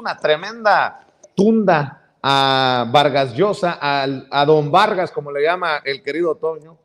una tremenda tunda a Vargas Llosa, a don Vargas, como le llama el querido Toño.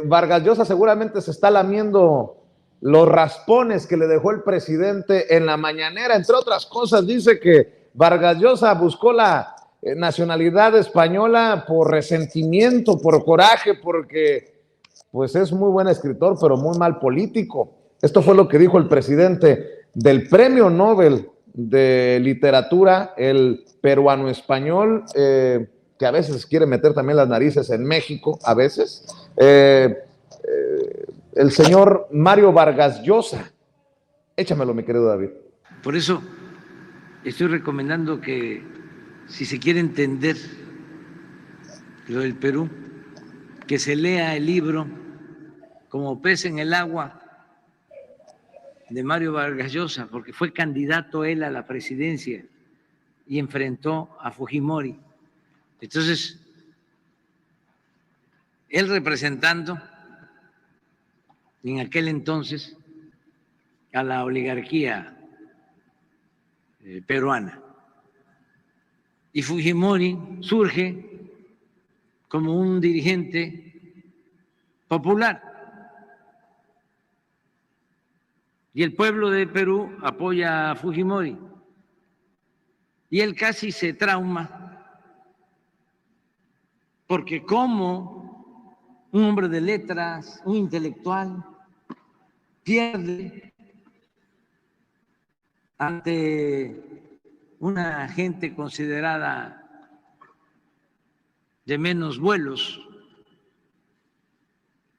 Vargas Llosa seguramente se está lamiendo los raspones que le dejó el presidente en la mañanera. Entre otras cosas, dice que Vargas Llosa buscó la nacionalidad española por resentimiento, por coraje, porque pues es muy buen escritor, pero muy mal político. Esto fue lo que dijo el presidente del Premio Nobel de Literatura, el peruano español, que a veces quiere meter también las narices en México, a veces, el señor Mario Vargas Llosa. Échamelo, mi querido David. Por eso estoy recomendando que, si se quiere entender lo del Perú, que se lea el libro Como pez en el agua de Mario Vargas Llosa, porque fue candidato él a la presidencia y enfrentó a Fujimori. Entonces, él representando en aquel entonces a la oligarquía peruana. Y Fujimori surge como un dirigente popular. Y el pueblo de Perú apoya a Fujimori. Y él casi se trauma, porque como un hombre de letras, un intelectual, pierde ante una gente considerada de menos vuelos.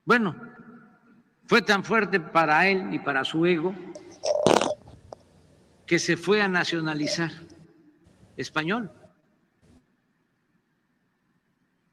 Bueno, fue tan fuerte para él y para su ego que se fue a nacionalizar español.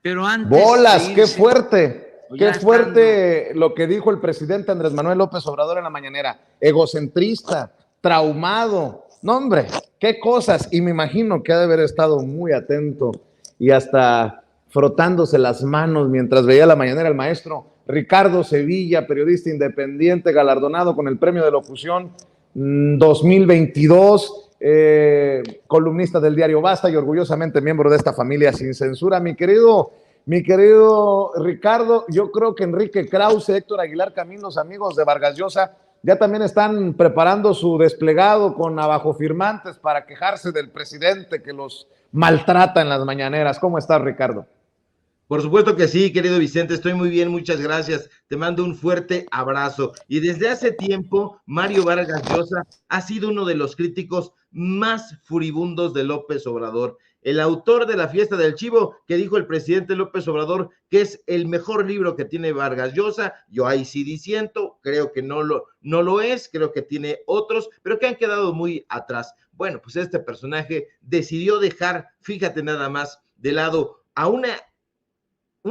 Pero antes ¡bolas! de ¡Qué irse, fuerte! ¡Qué fuerte estando lo que dijo el presidente Andrés Manuel López Obrador en la mañanera! Egocentrista, traumado. No, hombre, qué cosas. Y me imagino que ha de haber estado muy atento y hasta frotándose las manos mientras veía la mañanera el maestro Ricardo Sevilla, periodista independiente, galardonado con el Premio de Locución 2022, columnista del diario Basta y orgullosamente miembro de esta familia sin censura. Mi querido Ricardo, yo creo que Enrique Krause, Héctor Aguilar Camín, los amigos de Vargas Llosa, ya también están preparando su desplegado con abajofirmantes para quejarse del presidente que los maltrata en las mañaneras. ¿Cómo estás, Ricardo? Por supuesto que sí, querido Vicente, estoy muy bien, muchas gracias. Te mando un fuerte abrazo. Y desde hace tiempo, Mario Vargas Llosa ha sido uno de los críticos más furibundos de López Obrador. El autor de La fiesta del chivo, que dijo el presidente López Obrador que es el mejor libro que tiene Vargas Llosa. Yo ahí sí disiento, creo que no lo es, creo que tiene otros, pero que han quedado muy atrás. Bueno, pues este personaje decidió dejar, fíjate nada más, de lado a una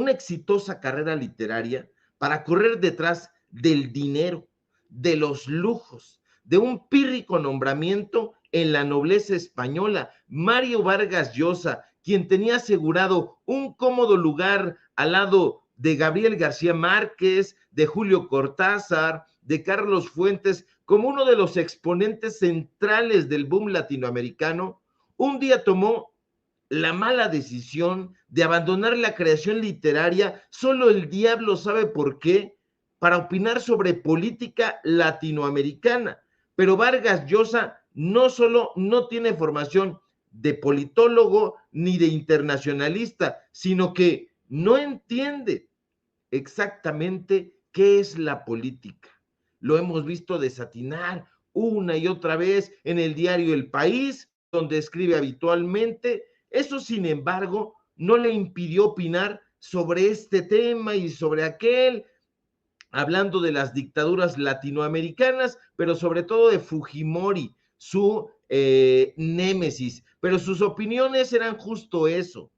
exitosa carrera literaria para correr detrás del dinero, de los lujos, de un pírrico nombramiento en la nobleza española. Mario Vargas Llosa, quien tenía asegurado un cómodo lugar al lado de Gabriel García Márquez, de Julio Cortázar, de Carlos Fuentes, como uno de los exponentes centrales del boom latinoamericano, un día tomó la mala decisión de abandonar la creación literaria, solo el diablo sabe por qué, para opinar sobre política latinoamericana. Pero Vargas Llosa no solo no tiene formación de politólogo ni de internacionalista, sino que no entiende exactamente qué es la política. Lo hemos visto desatinar una y otra vez en el diario El País, donde escribe habitualmente. Eso, sin embargo, no le impidió opinar sobre este tema y sobre aquel, hablando de las dictaduras latinoamericanas, pero sobre todo de Fujimori, su némesis. Pero sus opiniones eran justo eso,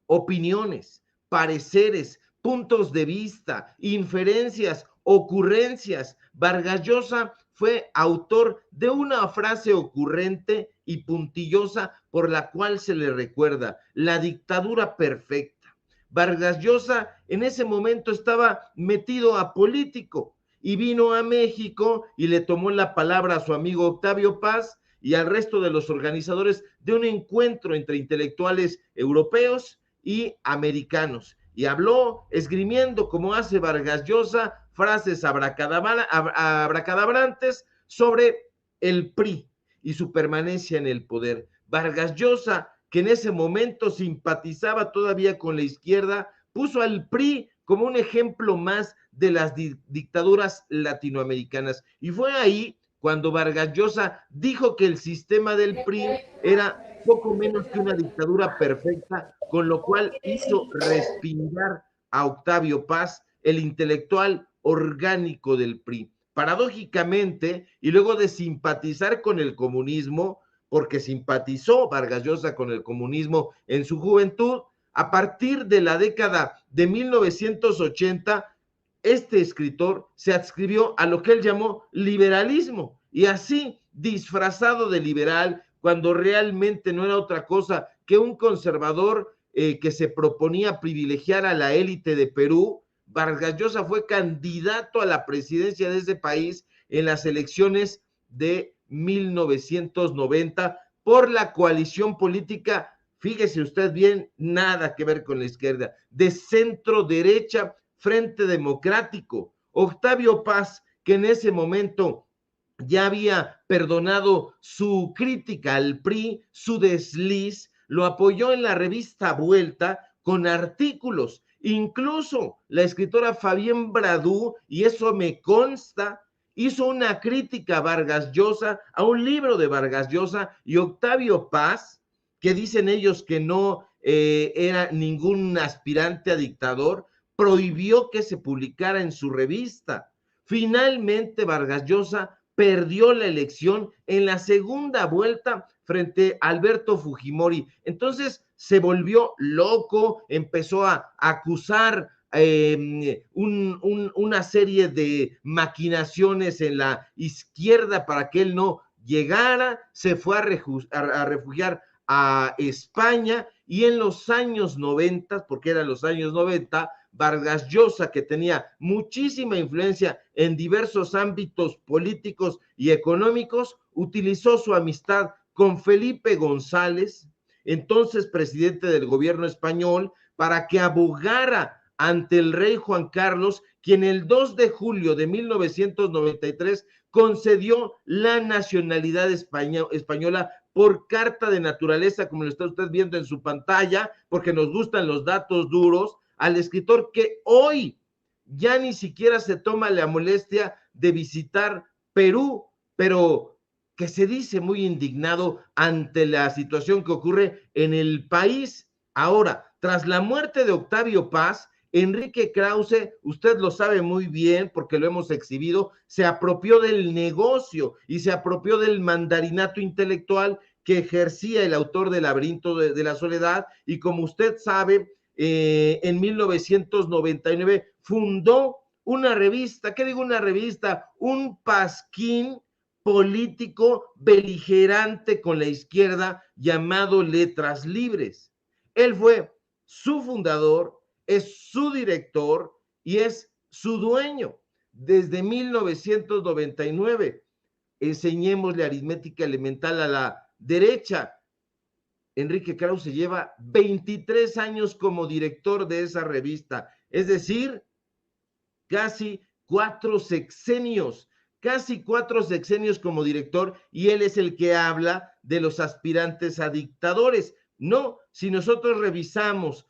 opiniones, pareceres, puntos de vista, inferencias, ocurrencias. Vargas Llosa fue autor de una frase ocurrente y puntillosa por la cual se le recuerda: la dictadura perfecta. Vargas Llosa en ese momento estaba metido a político y vino a México y le tomó la palabra a su amigo Octavio Paz y al resto de los organizadores de un encuentro entre intelectuales europeos y americanos. Y habló esgrimiendo, como hace Vargas Llosa, frases abracadabrantes sobre el PRI y su permanencia en el poder. Vargas Llosa, que en ese momento simpatizaba todavía con la izquierda, puso al PRI como un ejemplo más de las dictaduras latinoamericanas. Y fue ahí cuando Vargas Llosa dijo que el sistema del PRI era poco menos que una dictadura perfecta, con lo cual hizo respirar a Octavio Paz, el intelectual orgánico del PRI. Paradójicamente, y luego de simpatizar con el comunismo, porque simpatizó Vargas Llosa con el comunismo en su juventud, a partir de la década de 1980, este escritor se adscribió a lo que él llamó liberalismo, y así, disfrazado de liberal, cuando realmente no era otra cosa que un conservador que se proponía privilegiar a la élite de Perú, Vargas Llosa fue candidato a la presidencia de ese país en las elecciones de 1990 por la coalición política, fíjese usted bien, nada que ver con la izquierda, de centro derecha, Frente Democrático. Octavio Paz, que en ese momento ya había perdonado su crítica al PRI, su desliz, lo apoyó en la revista Vuelta con artículos. Incluso la escritora Fabienne Bradou, y eso me consta, hizo una crítica a Vargas Llosa, a un libro de Vargas Llosa, y Octavio Paz, que dicen ellos que no era ningún aspirante a dictador, prohibió que se publicara en su revista. Finalmente, Vargas Llosa perdió la elección en la segunda vuelta frente a Alberto Fujimori. Entonces se volvió loco, empezó a acusar una serie de maquinaciones en la izquierda para que él no llegara, se fue a refugiar a España, y en los años 90, porque eran los años 90, Vargas Llosa, que tenía muchísima influencia en diversos ámbitos políticos y económicos, utilizó su amistad con Felipe González, entonces presidente del gobierno español, para que abogara ante el rey Juan Carlos, quien el 2 de julio de 1993 concedió la nacionalidad española por carta de naturaleza, como lo está usted viendo en su pantalla, porque nos gustan los datos duros, al escritor que hoy ya ni siquiera se toma la molestia de visitar Perú, pero que se dice muy indignado ante la situación que ocurre en el país. Ahora, tras la muerte de Octavio Paz, Enrique Krause, usted lo sabe muy bien porque lo hemos exhibido, se apropió del negocio y se apropió del mandarinato intelectual que ejercía el autor del Laberinto de la Soledad, y como usted sabe, en 1999 fundó una revista, ¿qué digo una revista? Un pasquín político beligerante con la izquierda llamado Letras Libres. Él fue su fundador, es su director y es su dueño desde 1999. Enseñémosle aritmética elemental a la derecha. Enrique Krause lleva 23 años como director de esa revista, es decir, casi 4 sexenios como director, y él es el que habla de los aspirantes a dictadores. No, si nosotros revisamos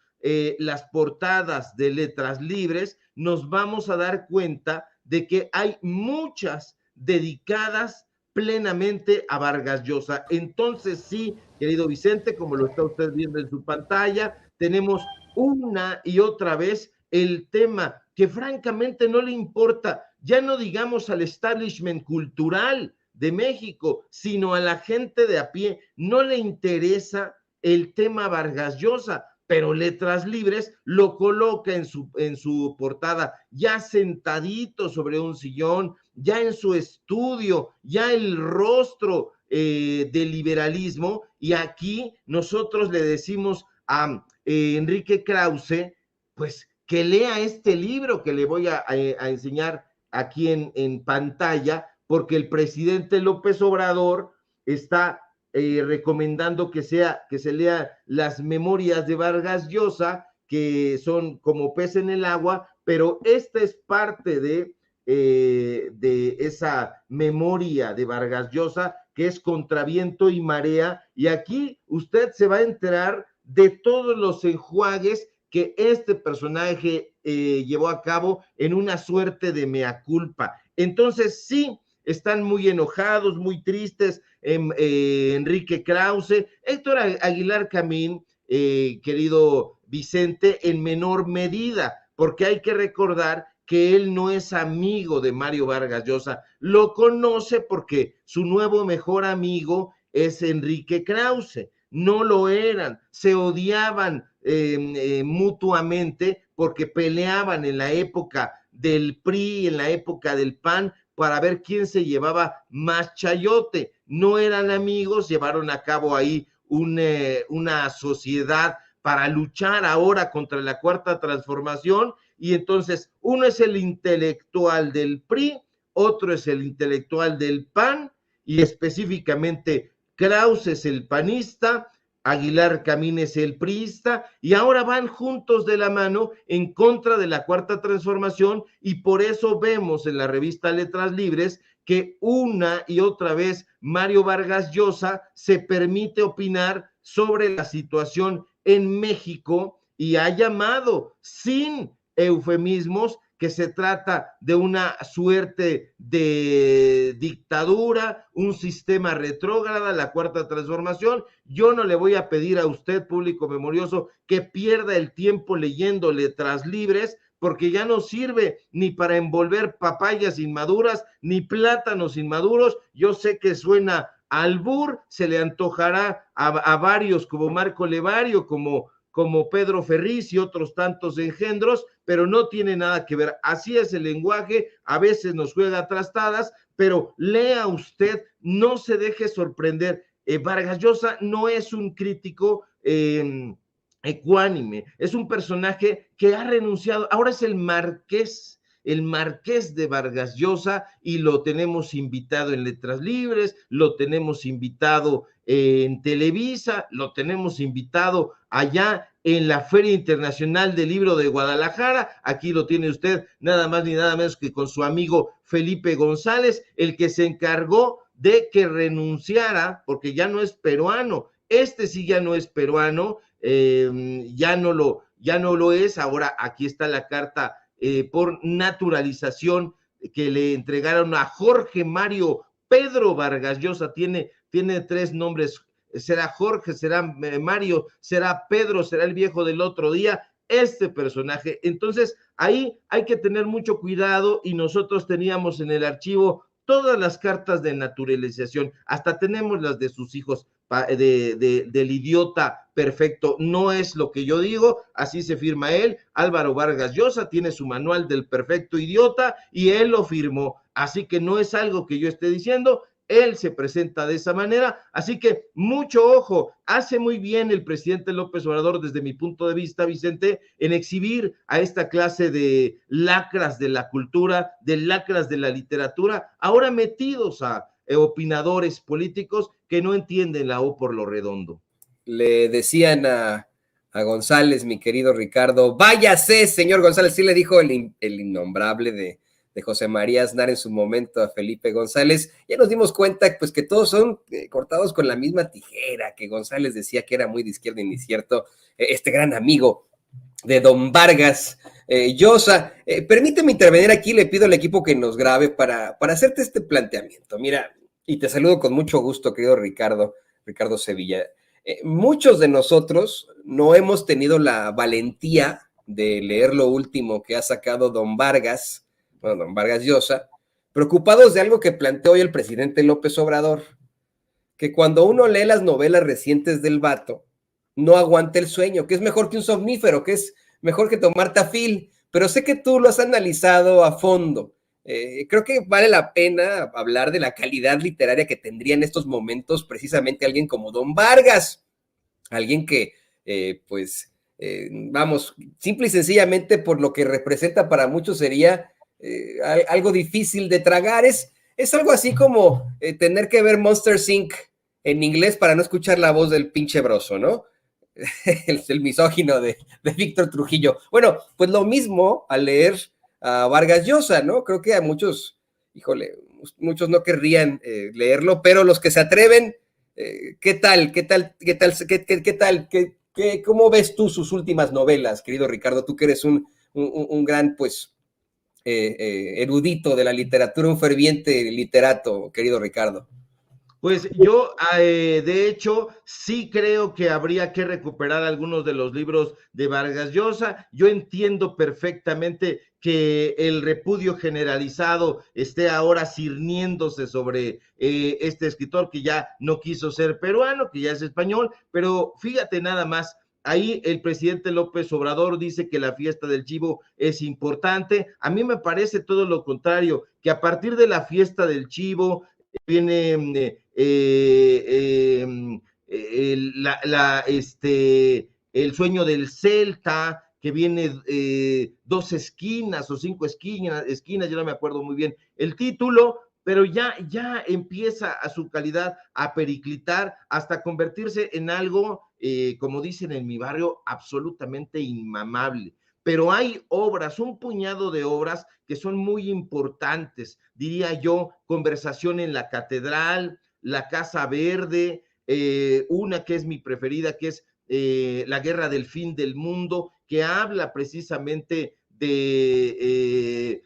las portadas de Letras Libres, nos vamos a dar cuenta de que hay muchas dedicadas plenamente a Vargas Llosa. Entonces sí, querido Vicente, como lo está usted viendo en su pantalla, tenemos una y otra vez el tema que francamente no le importa, ya no digamos al establishment cultural de México, sino a la gente de a pie, no le interesa el tema Vargas Llosa, pero Letras Libres lo coloca en su portada, ya sentadito sobre un sillón, ya en su estudio, ya el rostro del liberalismo, y aquí nosotros le decimos a Enrique Krause, pues que lea este libro que le voy a enseñar aquí en pantalla, porque el presidente López Obrador está recomendando que se lea las memorias de Vargas Llosa, que son como pez en el agua, pero esta es parte de esa memoria de Vargas Llosa, que es Contra viento y marea, y aquí usted se va a enterar de todos los enjuagues que este personaje llevó a cabo en una suerte de mea culpa. Entonces sí, están muy enojados, muy tristes, Enrique Krause, Héctor Aguilar Camín, querido Vicente, en menor medida, porque hay que recordar que él no es amigo de Mario Vargas Llosa, lo conoce porque su nuevo mejor amigo es Enrique Krause, no lo eran, se odiaban mutuamente porque peleaban en la época del PRI, en la época del PAN, para ver quién se llevaba más chayote. No eran amigos, llevaron a cabo ahí una sociedad para luchar ahora contra la Cuarta Transformación, y entonces uno es el intelectual del PRI, otro es el intelectual del PAN, y específicamente Krause es el panista, Aguilar Camín es el priista, y ahora van juntos de la mano en contra de la Cuarta Transformación, y por eso vemos en la revista Letras Libres que una y otra vez Mario Vargas Llosa se permite opinar sobre la situación en México y ha llamado sin eufemismos que se trata de una suerte de dictadura, un sistema retrógrada, la Cuarta Transformación. Yo no le voy a pedir a usted, público memorioso, que pierda el tiempo leyendo Letras Libres, porque ya no sirve ni para envolver papayas inmaduras, ni plátanos inmaduros. Yo sé que suena albur, se le antojará a varios como Marco Levario, como Pedro Ferriz y otros tantos engendros, pero no tiene nada que ver. Así es el lenguaje, a veces nos juega trastadas, pero lea usted, no se deje sorprender. Vargas Llosa no es un crítico ecuánime, es un personaje que ha renunciado, ahora es el marqués de Vargas Llosa, y lo tenemos invitado en Letras Libres, lo tenemos invitado en Televisa, lo tenemos invitado allá en la Feria Internacional del Libro de Guadalajara. Aquí lo tiene usted, nada más ni nada menos que con su amigo Felipe González, el que se encargó de que renunciara, porque ya no es peruano, sí ya no es peruano, ya no lo es. Ahora aquí está la carta por naturalización que le entregaron a Jorge Mario Pedro Vargas Llosa. Tiene 3 nombres, será Jorge, será Mario, será Pedro, será el viejo del otro día, este personaje. Entonces ahí hay que tener mucho cuidado, y nosotros teníamos en el archivo todas las cartas de naturalización, hasta tenemos las de sus hijos, del idiota perfecto. No es lo que yo digo, así se firma él. Álvaro Vargas Llosa tiene su manual del perfecto idiota y él lo firmó, así que no es algo que yo esté diciendo, él se presenta de esa manera, así que mucho ojo. Hace muy bien el presidente López Obrador, desde mi punto de vista, Vicente, en exhibir a esta clase de lacras de la cultura, de lacras de la literatura, ahora metidos a opinadores políticos que no entienden la O por lo redondo. Le decían a González, mi querido Ricardo, váyase, señor González, sí le dijo el innombrable de José María Aznar en su momento a Felipe González. Ya nos dimos cuenta pues que todos son cortados con la misma tijera, que González decía que era muy de izquierda y ni cierto, este gran amigo de don Vargas Llosa. Permíteme intervenir aquí, le pido al equipo que nos grabe para hacerte este planteamiento. Mira, y te saludo con mucho gusto, querido Ricardo Sevilla. Muchos de nosotros no hemos tenido la valentía de leer lo último que ha sacado don Vargas Llosa, preocupados de algo que planteó hoy el presidente López Obrador, que cuando uno lee las novelas recientes del vato, no aguanta el sueño, que es mejor que un somnífero, que es mejor que tomar Tafil, pero sé que tú lo has analizado a fondo. Creo que vale la pena hablar de la calidad literaria que tendría en estos momentos precisamente alguien como don Vargas, alguien que, vamos, simple y sencillamente por lo que representa para muchos sería algo difícil de tragar. Es algo así como tener que ver Monsters Inc. en inglés para no escuchar la voz del pinche Broso, ¿no? El misógino de Víctor Trujillo. Bueno, pues lo mismo al leer a Vargas Llosa, ¿no? Creo que a muchos, híjole, muchos no querrían leerlo, pero los que se atreven, ¿qué tal? ¿Cómo ves tú sus últimas novelas, querido Ricardo? Tú que eres un gran, pues, erudito de la literatura, un ferviente literato, querido Ricardo. Pues yo, de hecho, sí creo que habría que recuperar algunos de los libros de Vargas Llosa. Yo entiendo perfectamente que el repudio generalizado esté ahora cirniéndose sobre este escritor que ya no quiso ser peruano, que ya es español, pero fíjate nada más. Ahí el presidente López Obrador dice que la fiesta del chivo es importante. A mí me parece todo lo contrario, que a partir de la fiesta del chivo viene el sueño del Celta, que viene 2 esquinas o 5 esquinas, yo no me acuerdo muy bien el título, pero ya empieza a su calidad a periclitar hasta convertirse en algo, como dicen en mi barrio, absolutamente inmamable. Pero hay obras, un puñado de obras que son muy importantes, diría yo, Conversación en la Catedral, La Casa Verde, una que es mi preferida, que es La Guerra del Fin del Mundo, que habla precisamente de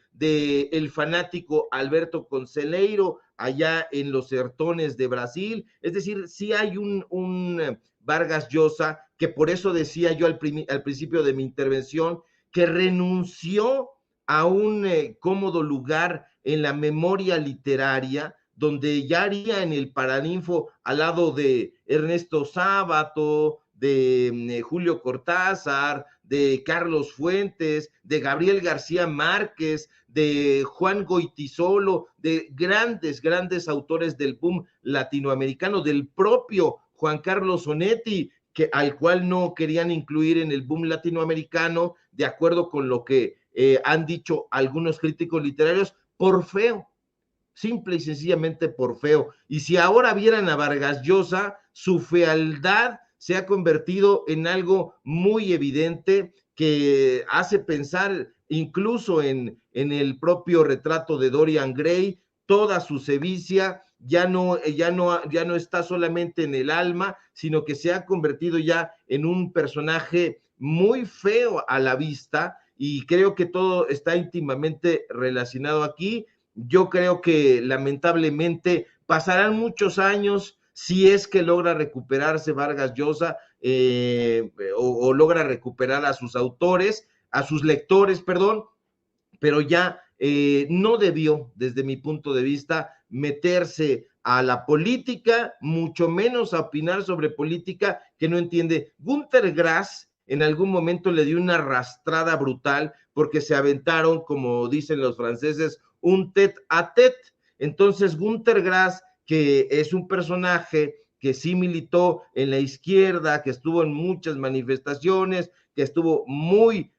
el fanático Alberto Conselheiro allá en los sertones de Brasil. Es decir, sí hay un Vargas Llosa, que por eso decía yo al principio de mi intervención, que renunció a un cómodo lugar en la memoria literaria, donde ya haría en el Paraninfo al lado de Ernesto Sábato, de Julio Cortázar, de Carlos Fuentes, de Gabriel García Márquez, de Juan Goytisolo, de grandes autores del boom latinoamericano, del propio Juan Carlos Onetti, al cual no querían incluir en el boom latinoamericano, de acuerdo con lo que han dicho algunos críticos literarios, por feo, simple y sencillamente por feo. Y si ahora vieran a Vargas Llosa, su fealdad se ha convertido en algo muy evidente que hace pensar incluso en el propio retrato de Dorian Gray, toda su sevicia ya no está solamente en el alma, sino que se ha convertido ya en un personaje muy feo a la vista, y creo que todo está íntimamente relacionado aquí. Yo creo que lamentablemente pasarán muchos años si es que logra recuperarse Vargas Llosa o logra recuperar a sus autores, a sus lectores, perdón, pero ya no debió, desde mi punto de vista, meterse a la política, mucho menos a opinar sobre política que no entiende. Günter Grass en algún momento le dio una arrastrada brutal porque se aventaron, como dicen los franceses, un tête a tête. Entonces Günter Grass, que es un personaje que sí militó en la izquierda, que estuvo en muchas manifestaciones, que estuvo muy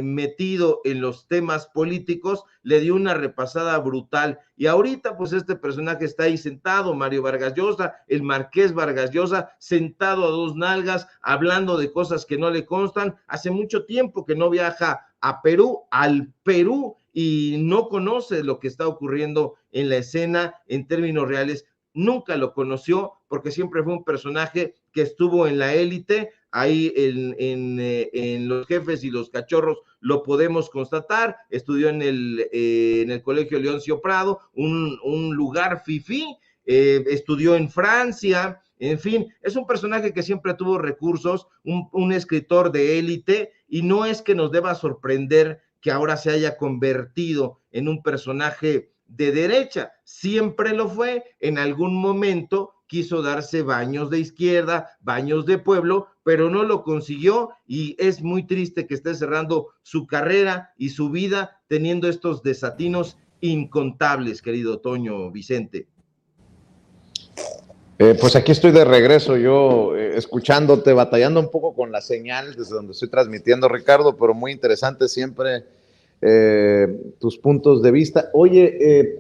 metido en los temas políticos, le dio una repasada brutal. Y ahorita, pues este personaje está ahí sentado, Mario Vargas Llosa, el Marqués Vargas Llosa, sentado a 2 nalgas, hablando de cosas que no le constan. Hace mucho tiempo que no viaja a Perú, al Perú, y no conoce lo que está ocurriendo en la escena en términos reales. Nunca lo conoció porque siempre fue un personaje que estuvo en la élite. Ahí en Los Jefes y los Cachorros lo podemos constatar. Estudió en el Colegio Leoncio Prado, un lugar fifí. Estudió en Francia. En fin, es un personaje que siempre tuvo recursos, un escritor de élite, y no es que nos deba sorprender que ahora se haya convertido en un personaje de derecha. Siempre lo fue. En algún momento quiso darse baños de izquierda, baños de pueblo, pero no lo consiguió, y es muy triste que esté cerrando su carrera y su vida teniendo estos desatinos incontables, querido Toño Vicente. Pues aquí estoy de regreso, yo escuchándote, batallando un poco con la señal desde donde estoy transmitiendo, Ricardo, pero muy interesante siempre tus puntos de vista. Oye,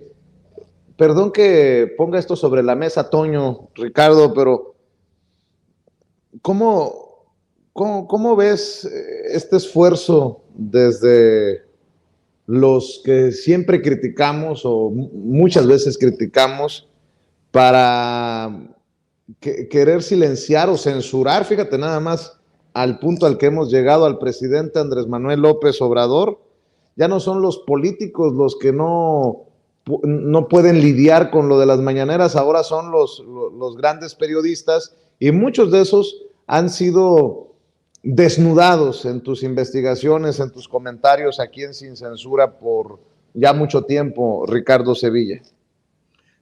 perdón que ponga esto sobre la mesa, Toño, Ricardo, pero ¿cómo ves este esfuerzo desde los que siempre criticamos o muchas veces criticamos para querer silenciar o censurar, fíjate nada más, al punto al que hemos llegado, al presidente Andrés Manuel López Obrador? Ya no son los políticos los que no pueden lidiar con lo de las mañaneras, ahora son los grandes periodistas, y muchos de esos han sido desnudados en tus investigaciones, en tus comentarios aquí en Sin Censura por ya mucho tiempo, Ricardo Sevilla.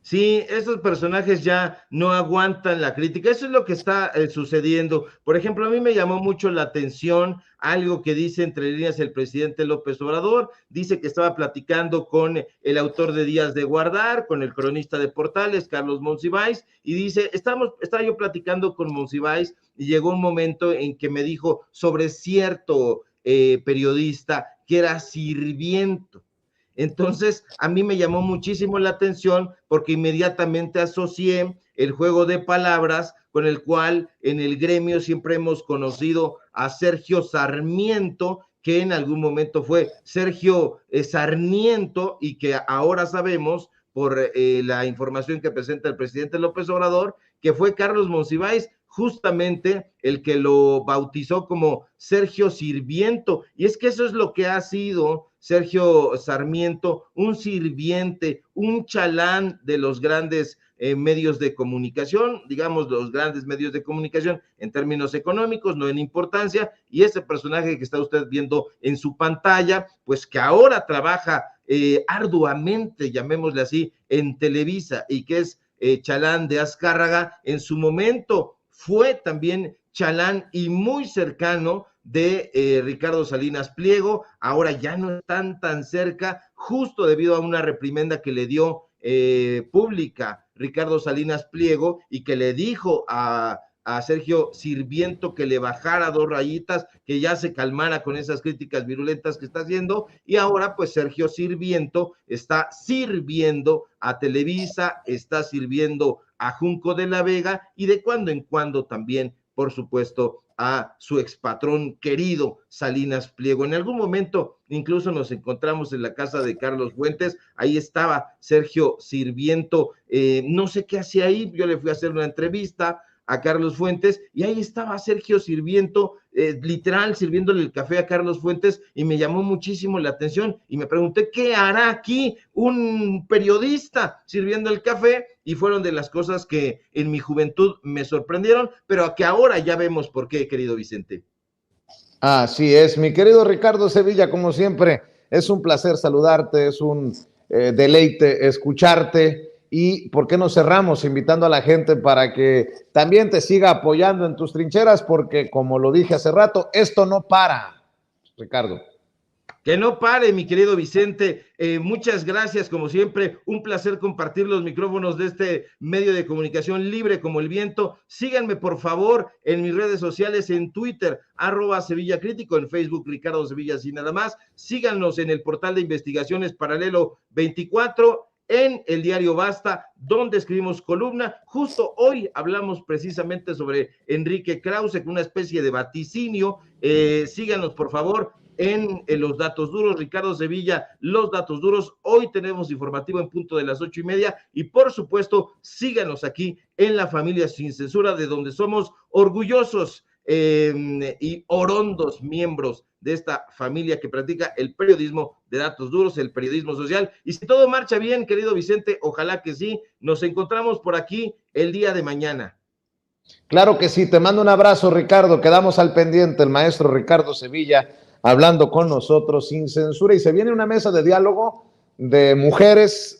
Sí, esos personajes ya no aguantan la crítica. Eso es lo que está sucediendo. Por ejemplo, a mí me llamó mucho la atención algo que dice entre líneas el presidente López Obrador. Dice que estaba platicando con el autor de Días de Guardar, con el cronista de Portales, Carlos Monsiváis, y dice, estaba yo platicando con Monsiváis y llegó un momento en que me dijo sobre cierto periodista que era sirviento. Entonces, a mí me llamó muchísimo la atención porque inmediatamente asocié el juego de palabras con el cual en el gremio siempre hemos conocido a Sergio Sarmiento, que en algún momento fue Sergio Sarniento, y que ahora sabemos por la información que presenta el presidente López Obrador, que fue Carlos Monsiváis, justamente el que lo bautizó como Sergio Sirviento. Y es que eso es lo que ha sido Sergio Sarmiento, un sirviente, un chalán de los grandes medios de comunicación, digamos los grandes medios de comunicación en términos económicos, no en importancia, y ese personaje que está usted viendo en su pantalla, pues que ahora trabaja arduamente, llamémosle así, en Televisa, y que es chalán de Azcárraga, en su momento fue también chalán y muy cercano de Ricardo Salinas Pliego. Ahora ya no están tan cerca, justo debido a una reprimenda que le dio pública Ricardo Salinas Pliego, y que le dijo a Sergio Sirviento que le bajara 2 rayitas, que ya se calmara con esas críticas virulentas que está haciendo. Y ahora pues Sergio Sirviento está sirviendo a Televisa, está sirviendo a Junco de la Vega, y de cuando en cuando también, por supuesto, a su expatrón querido Salinas Pliego. En algún momento incluso nos encontramos en la casa de Carlos Fuentes, ahí estaba Sergio Sirviento, no sé qué hacía ahí, yo le fui a hacer una entrevista a Carlos Fuentes, y ahí estaba Sergio Sirviento, literal, sirviéndole el café a Carlos Fuentes, y me llamó muchísimo la atención, y me pregunté, ¿qué hará aquí un periodista sirviendo el café? Y fueron de las cosas que en mi juventud me sorprendieron, pero que ahora ya vemos por qué, querido Vicente. Así es, mi querido Ricardo Sevilla, como siempre, es un placer saludarte, es un deleite escucharte. Y ¿por qué no cerramos invitando a la gente para que también te siga apoyando en tus trincheras? Porque como lo dije hace rato, esto no para, Ricardo. Que no pare, mi querido Vicente. Muchas gracias, como siempre. Un placer compartir los micrófonos de este medio de comunicación libre como el viento. Síganme, por favor, en mis redes sociales, en Twitter, @Sevilla Crítico, en Facebook, Ricardo Sevilla, sin nada más. Síganos en el portal de investigaciones Paralelo 24, en el diario Basta, donde escribimos columna. Justo hoy hablamos precisamente sobre Enrique Krause, una especie de vaticinio. Síganos, por favor, en los datos duros, Ricardo Sevilla, los datos duros. Hoy tenemos informativo en punto de las 8:30, y por supuesto, síganos aquí en la familia Sin Censura, de donde somos orgullosos y orondos miembros de esta familia que practica el periodismo de datos duros, el periodismo social. Y si todo marcha bien, querido Vicente, ojalá que sí, nos encontramos por aquí el día de mañana. Claro que sí, te mando un abrazo, Ricardo, quedamos al pendiente, el maestro Ricardo Sevilla hablando con nosotros sin censura, y se viene una mesa de diálogo de mujeres